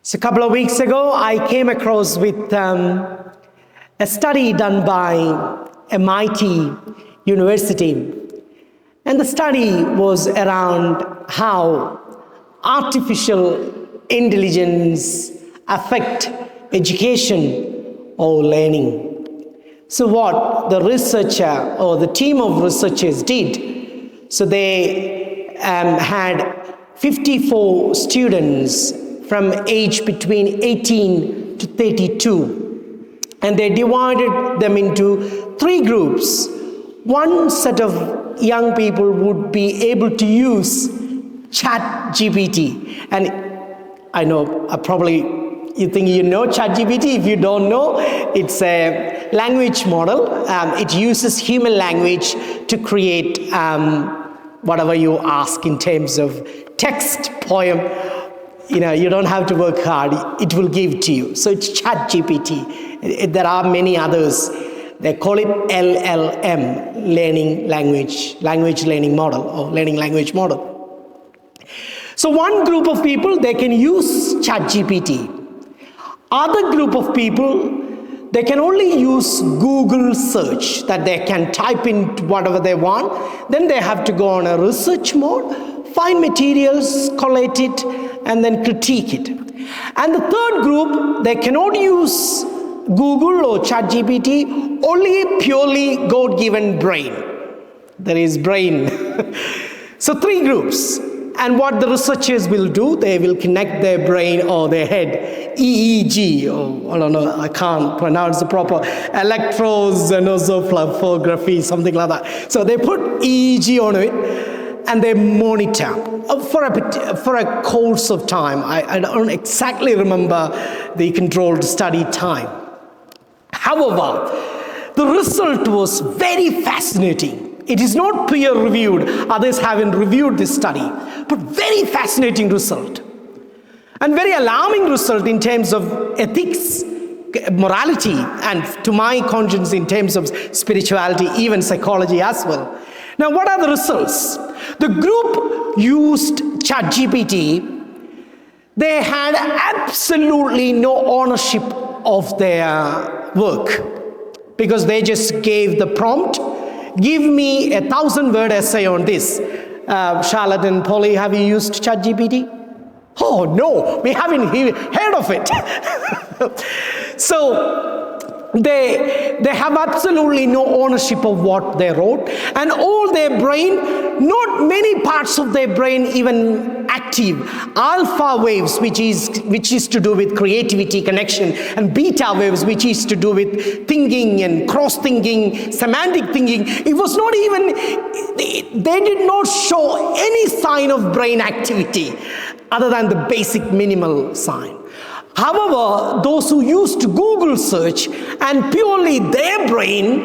So a couple of weeks ago, I came across with a study done by MIT University. And the study was around how artificial intelligence affect education or learning. So what the researcher or the team of researchers did, so they had 54 students from age between 18 to 32. And they divided them into 3 groups. One set of young people would be able to use ChatGPT. And I know probably you think you know ChatGPT. If you don't know, it's a language model. It uses human language to create whatever you ask in terms of text, poem. You don't have to work hard. It will give to you. So it's ChatGPT. There are many others. They call it LLM, language learning model, or learning language model. So one group of people, they can use ChatGPT. Other group of people, they can only use Google search, that they can type in whatever they want. Then they have to go on a research mode, find materials, collate it, and then critique it. And the third group, they cannot use Google or ChatGPT, only a purely God-given brain. There is brain. So 3 groups. And what the researchers will do, they will connect their brain or their head, EEG, or I don't know, I can't pronounce the proper, electroencephalography, something like that. So they put EEG on it, and they monitor for a course of time. I don't exactly remember the controlled study time. However, the result was very fascinating. It is not peer-reviewed. Others haven't reviewed this study, but very fascinating result. And very alarming result in terms of ethics, morality, and to my conscience in terms of spirituality, even psychology as well. Now, what are the results? The group used ChatGPT. They had absolutely no ownership of their work because they just gave the prompt, give me a 1,000-word essay on this. Charlotte and Polly, have you used ChatGPT? Oh, no, we haven't heard of it. So, they have absolutely no ownership of what they wrote, and all their brain, not many parts of their brain even active. Alpha waves, which is to do with creativity, connection, and beta waves, which is to do with thinking and cross-thinking, semantic thinking. It was not even, they did not show any sign of brain activity other than the basic minimal sign. However, those who used Google search and purely their brain,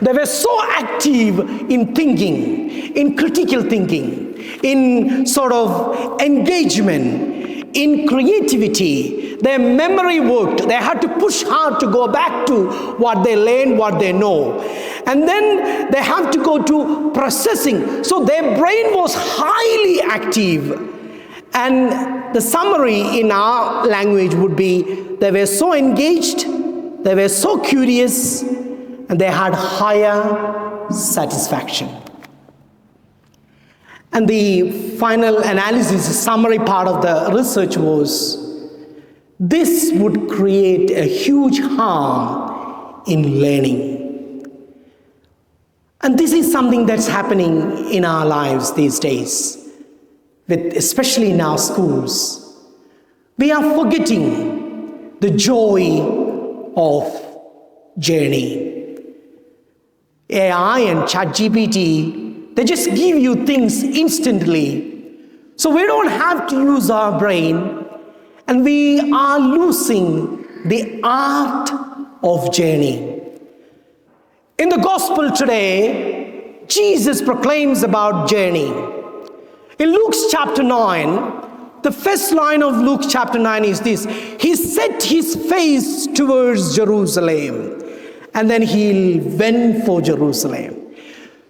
they were so active in thinking, in critical thinking, in sort of engagement, in creativity. Their memory worked. They had to push hard to go back to what they learned, what they know. And then they have to go to processing. So their brain was highly active. And the summary in our language would be, they were so engaged, they were so curious, and they had higher satisfaction. And the final analysis, the summary part of the research was, this would create a huge harm in learning. And this is something that's happening in our lives these days. Especially in our schools, we are forgetting the joy of journey. AI and ChatGPT, they just give you things instantly. So we don't have to use our brain, and we are losing the art of journey. In the gospel today, Jesus proclaims about journey. In Luke's chapter 9, the first line of Luke chapter 9 is this: he set his face towards Jerusalem, and then he went for Jerusalem.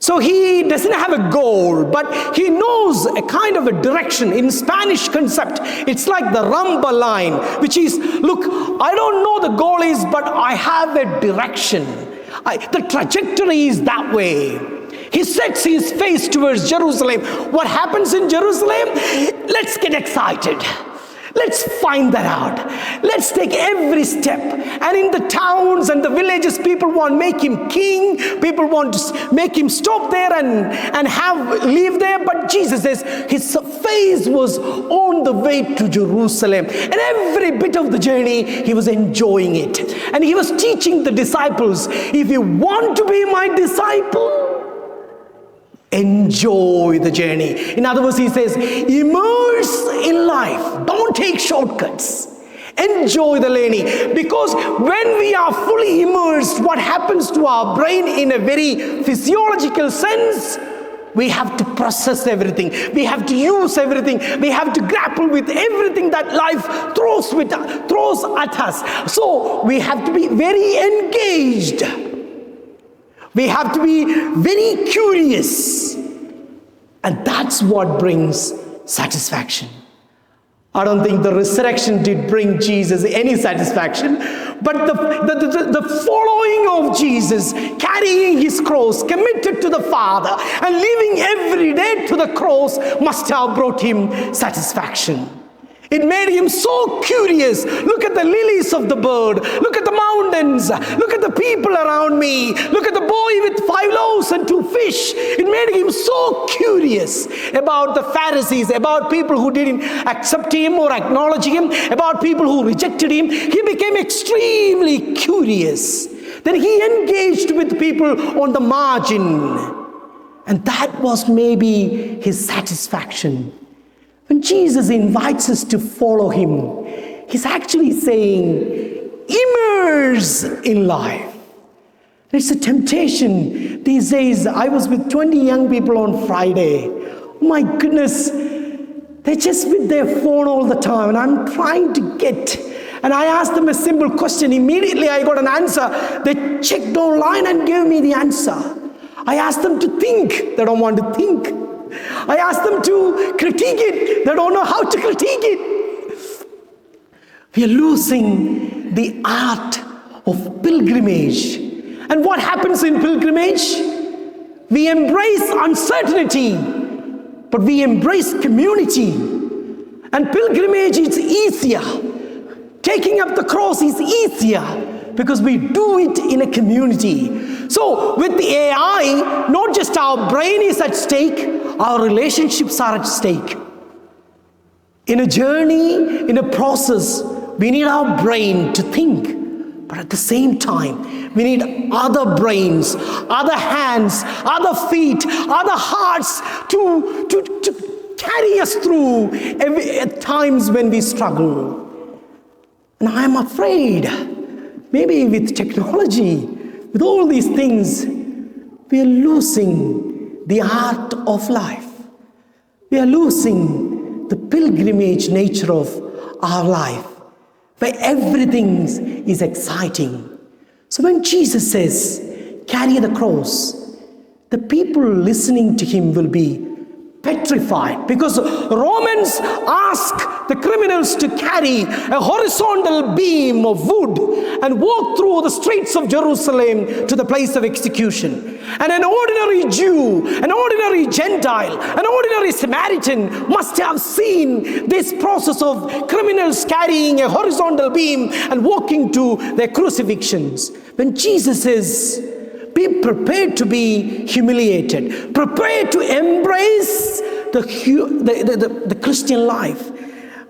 So he doesn't have a goal, but he knows a kind of a direction. In Spanish concept, it's like the rumba line, which is, look, I don't know the goal is, but I have a direction. The trajectory is that way. He sets his face towards Jerusalem. What happens in Jerusalem? Let's get excited. Let's find that out. Let's take every step. And in the towns and the villages, people want to make him king. People want to make him stop there and live there. But Jesus says his face was on the way to Jerusalem. And every bit of the journey, he was enjoying it. And he was teaching the disciples, if you want to be my disciple, enjoy the journey. In other words, he says, immerse in life. Don't take shortcuts. Enjoy the journey. Because when we are fully immersed, what happens to our brain in a very physiological sense? We have to process everything. We have to use everything. We have to grapple with everything that life throws at us. So we have to be very engaged. We have to be very curious. And that's what brings satisfaction. I don't think the resurrection did bring Jesus any satisfaction, but the following of Jesus, carrying his cross, committed to the Father, and living every day to the cross must have brought him satisfaction. It made him so curious. Look at the lilies of the bird. Look at the mountains. Look at the people around me. Look at the boy with 5 loaves and 2 fish. It made him so curious about the Pharisees, about people who didn't accept him or acknowledge him, about people who rejected him. He became extremely curious. Then he engaged with people on the margin. And that was maybe his satisfaction. When Jesus invites us to follow him, he's actually saying, immerse in life. It's a temptation these days. I was with 20 young people on Friday. Oh my goodness, they're just with their phone all the time, and I'm trying to get. And I asked them a simple question. Immediately I got an answer. They checked online and gave me the answer. I asked them to think. They don't want to think. I asked them to critique it. They don't know how to critique it. We are losing the art of pilgrimage. And what happens in pilgrimage? We embrace uncertainty, but we embrace community. And pilgrimage is easier. Taking up the cross is easier because we do it in a community. So with the AI, not just our brain is at stake, our relationships are at stake. In a journey, in a process, we need our brain to think. But at the same time, we need other brains, other hands, other feet, other hearts to carry us through at times when we struggle. And I'm afraid, maybe with technology, with all these things, we are losing the art of life. We are losing the pilgrimage nature of our life, where everything is exciting. So when Jesus says, carry the cross, the people listening to him will be petrified, because Romans ask the criminals to carry a horizontal beam of wood and walk through the streets of Jerusalem to the place of execution. And an ordinary Jew, an ordinary Gentile, an ordinary Samaritan must have seen this process of criminals carrying a horizontal beam and walking to their crucifixions. When Jesus says, be prepared to be humiliated, prepared to embrace the Christian life.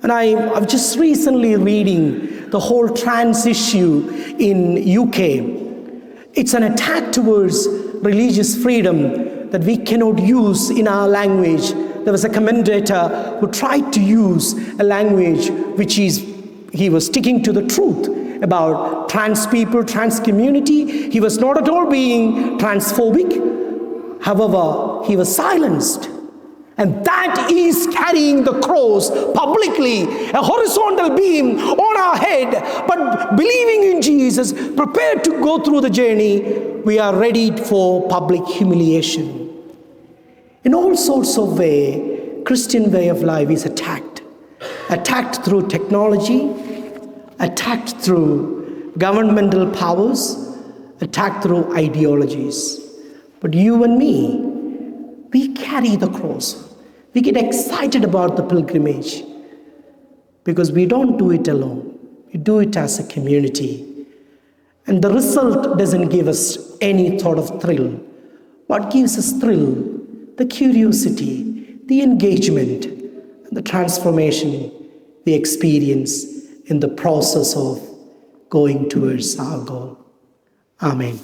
And I'm just recently reading the whole trans issue in UK. It's an attack towards religious freedom that we cannot use in our language. There was a commentator who tried to use a language which he was sticking to the truth about trans people, trans community. He was not at all being transphobic. However, he was silenced. And that is carrying the cross publicly, a horizontal beam on our head, but believing in Jesus, prepared to go through the journey we are ready for public humiliation. In all sorts of ways, Christian way of life is attacked. Attacked through technology, attacked through governmental powers, attacked through ideologies. But you and me, we carry the cross. We get excited about the pilgrimage because we don't do it alone. We do it as a community. And the result doesn't give us any sort of thrill. What gives us thrill? The curiosity, the engagement, and the transformation we experience in the process of going towards our goal. Amen.